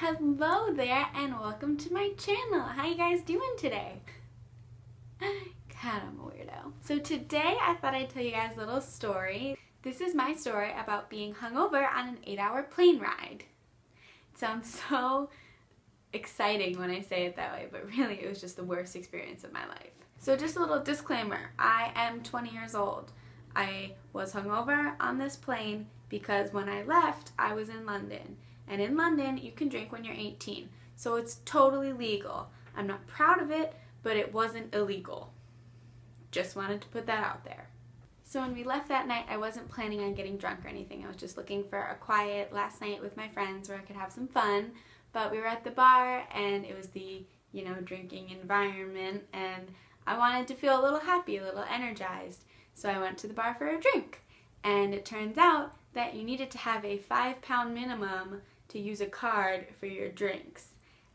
Hello there and welcome to my channel. How you guys doing today? God, I'm a weirdo. So today I thought I'd tell you guys a little story. This is my story about being hungover on an 8-hour plane ride. It sounds so exciting when I say it that way, but really it was just the worst experience of my life. So just a little disclaimer, I am 20 years old. I was hungover on this plane because when I left, I was in London. And in London, you can drink when you're 18. So it's totally legal. I'm not proud of it, but it wasn't illegal. Just wanted to put that out there. So when we left that night, I wasn't planning on getting drunk or anything. I was just looking for a quiet last night with my friends where I could have some fun. But we were at the bar and it was the, drinking environment and I wanted to feel a little happy, a little energized. So I went to the bar for a drink. And it turns out that you needed to have a £5 minimum to use a card for your drinks.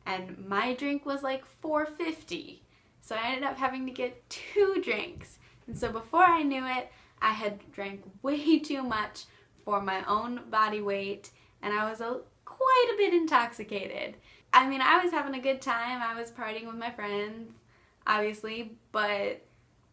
And my drink was like $4.50. So I ended up having to get 2 drinks. And so before I knew it, I had drank way too much for my own body weight and I was quite a bit intoxicated. I mean, I was having a good time. I was partying with my friends, obviously, but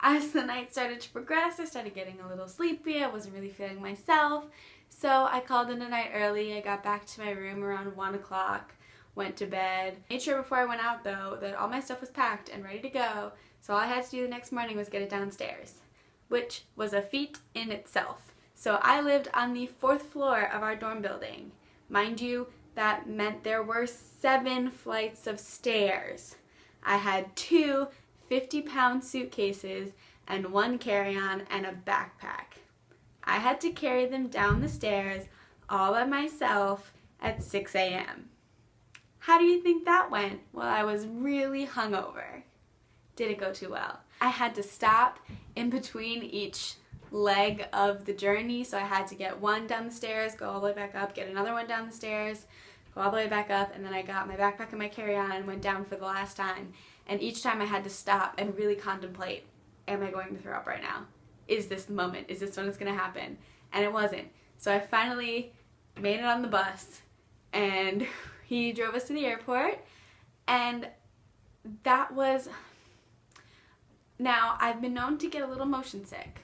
as the night started to progress, I started getting a little sleepy. I wasn't really feeling myself. So I called in a night early. I got back to my room around 1 o'clock, went to bed. Made sure before I went out though that all my stuff was packed and ready to go. So all I had to do the next morning was get it downstairs, which was a feat in itself. So I lived on the 4th floor of our dorm building. Mind you, that meant there were 7 flights of stairs. I had 2 50-pound suitcases and 1 carry-on and a backpack. I had to carry them down the stairs all by myself at 6 a.m. How do you think that went? Well, I was really hungover. Didn't go too well. I had to stop in between each leg of the journey, so I had to get 1 down the stairs, go all the way back up, get another 1 down the stairs, go all the way back up, and then I got my backpack and my carry-on and went down for the last time. And each time I had to stop and really contemplate, am I going to throw up right now? Is this the moment? Is this when it's going to happen? And it wasn't. So I finally made it on the bus and he drove us to the airport and that was... Now, I've been known to get a little motion sick.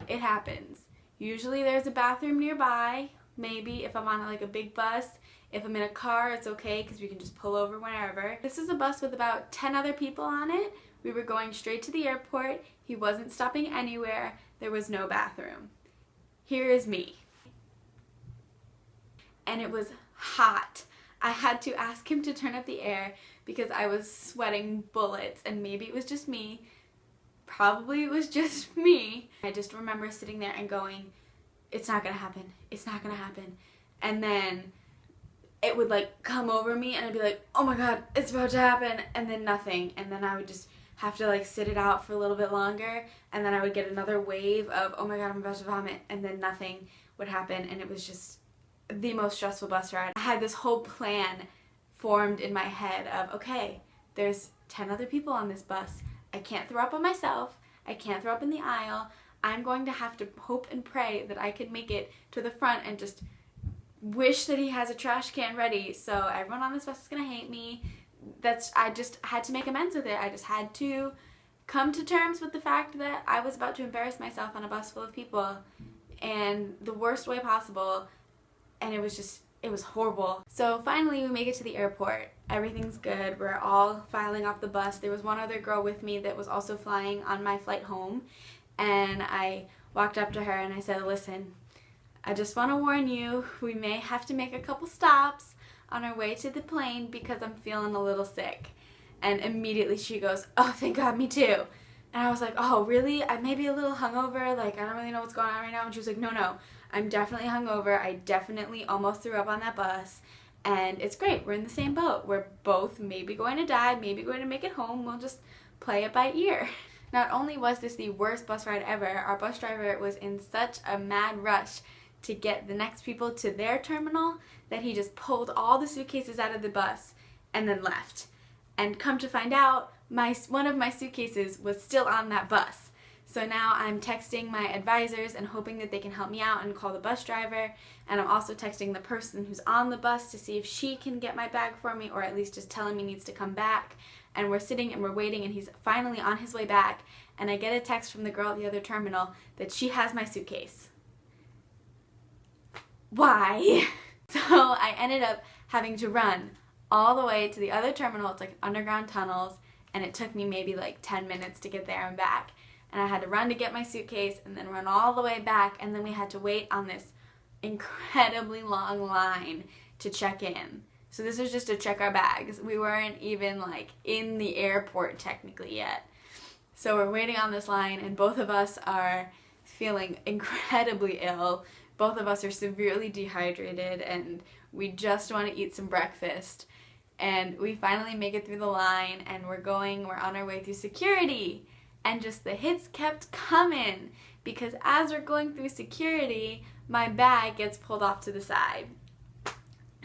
It happens. Usually there's a bathroom nearby, maybe if I'm on like a big bus. If I'm in a car, it's okay because we can just pull over whenever. This is a bus with about 10 other people on it. We were going straight to the airport. He wasn't stopping anywhere. There was no bathroom. Here is me. And it was hot. I had to ask him to turn up the air because I was sweating bullets and maybe it was just me. Probably it was just me. I just remember sitting there and going, it's not gonna happen. It's not gonna happen. And then it would like come over me and I'd be like, oh my god, it's about to happen, and then nothing. And then I would just have to like sit it out for a little bit longer and then I would get another wave of, oh my god, I'm about to vomit, and then nothing would happen, and it was just the most stressful bus ride. I had this whole plan formed in my head of, okay, there's 10 other people on this bus. I can't throw up on myself. I can't throw up in the aisle. I'm going to have to hope and pray that I can make it to the front and just wish that he has a trash can ready, so everyone on this bus is gonna hate me. I just had to make amends with it. I just had to come to terms with the fact that I was about to embarrass myself on a bus full of people in the worst way possible, and it was horrible. So finally we make it to the airport. Everything's good. We're all filing off the bus. There was one other girl with me that was also flying on my flight home, and I walked up to her and I said, listen, I just want to warn you, we may have to make a couple stops on our way to the plane because I'm feeling a little sick. And immediately she goes, oh, thank God, me too. And I was like, oh, really? I may be a little hungover, like I don't really know what's going on right now. And she was like, no, I'm definitely hungover. I definitely almost threw up on that bus. And it's great, we're in the same boat. We're both maybe going to die, maybe going to make it home. We'll just play it by ear. Not only was this the worst bus ride ever, our bus driver was in such a mad rush to get the next people to their terminal that he just pulled all the suitcases out of the bus and then left. And come to find out, one of my suitcases was still on that bus. So now I'm texting my advisors and hoping that they can help me out and call the bus driver. And I'm also texting the person who's on the bus to see if she can get my bag for me, or at least just telling me he needs to come back. And we're sitting and we're waiting, and he's finally on his way back. And I get a text from the girl at the other terminal that she has my suitcase. Why? So I ended up having to run all the way to the other terminal. It's like underground tunnels, and it took me maybe like 10 minutes to get there and back. And I had to run to get my suitcase and then run all the way back, and then we had to wait on this incredibly long line to check in. So this was just to check our bags. We weren't even like in the airport technically yet. So we're waiting on this line, and both of us are feeling incredibly ill. Both of us are severely dehydrated, and we just want to eat some breakfast. And we finally make it through the line, and we're on our way through security. And just the hits kept coming, because as we're going through security, my bag gets pulled off to the side.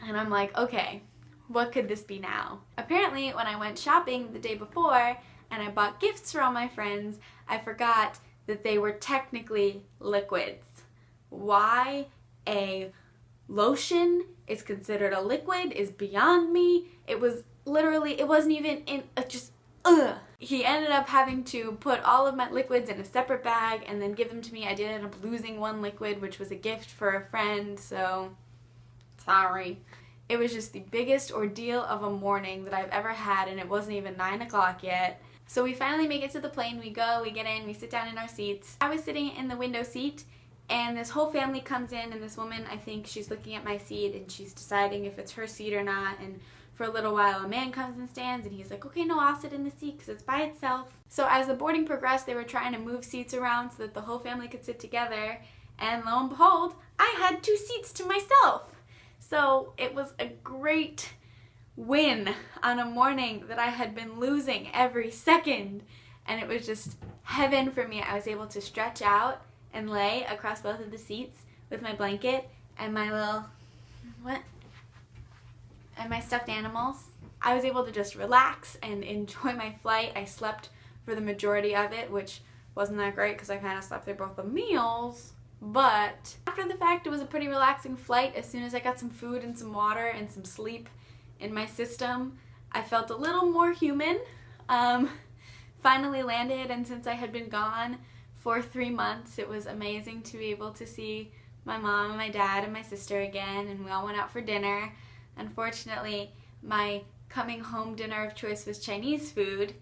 And I'm like, okay, what could this be now? Apparently, when I went shopping the day before and I bought gifts for all my friends, I forgot that they were technically liquids. Why a lotion is considered a liquid is beyond me. It wasn't even in, ugh. He ended up having to put all of my liquids in a separate bag and then give them to me. I did end up losing one liquid, which was a gift for a friend, so sorry. It was just the biggest ordeal of a morning that I've ever had, and it wasn't even 9 o'clock yet. So we finally make it to the plane. We go, we get in, we sit down in our seats. I was sitting in the window seat, and this whole family comes in, and this woman, I think she's looking at my seat, and she's deciding if it's her seat or not. And for a little while, a man comes and stands, and he's like, okay, no, I'll sit in the seat because it's by itself. So as the boarding progressed, they were trying to move seats around so that the whole family could sit together. And lo and behold, I had 2 seats to myself. So it was a great win on a morning that I had been losing every second. And it was just heaven for me. I was able to stretch out and lay across both of the seats with my blanket and my little, and my stuffed animals. I was able to just relax and enjoy my flight. I slept for the majority of it, which wasn't that great because I kind of slept through both the meals. But after the fact, it was a pretty relaxing flight. As soon as I got some food and some water and some sleep in my system, I felt a little more human. Finally landed, and since I had been gone for 3 months, it was amazing to be able to see my mom and my dad and my sister again, and we all went out for dinner. Unfortunately, my coming home dinner of choice was Chinese food.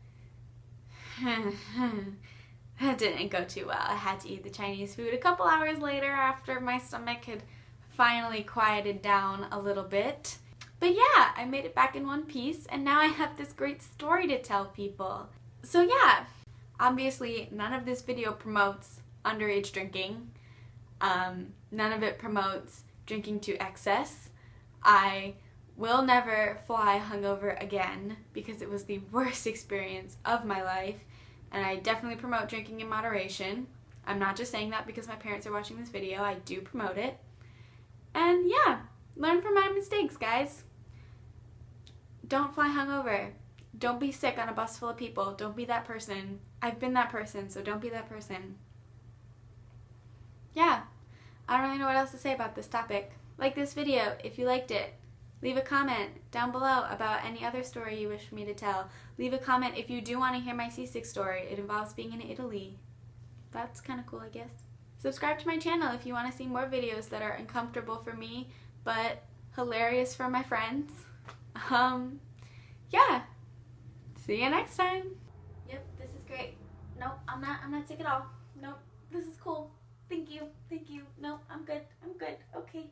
That didn't go too well. I had to eat the Chinese food a couple hours later after my stomach had finally quieted down a little bit. But yeah, I made it back in one piece, and now I have this great story to tell people. So yeah, obviously none of this video promotes underage drinking. None of it promotes drinking to excess. I will never fly hungover again because it was the worst experience of my life. And I definitely promote drinking in moderation. I'm not just saying that because my parents are watching this video. I do promote it. And yeah, learn from my mistakes, guys. Don't fly hungover. Don't be sick on a bus full of people. Don't be that person. I've been that person, so don't be that person. Yeah, I don't really know what else to say about this topic. Like this video if you liked it. Leave a comment down below about any other story you wish for me to tell. Leave a comment if you do want to hear my seasick story. It involves being in Italy. That's kind of cool, I guess. Subscribe to my channel if you want to see more videos that are uncomfortable for me, but hilarious for my friends. Yeah. See you next time. Yep, this is great. Nope, I'm not sick at all. Nope, this is cool. Thank you. Nope, I'm good. Okay.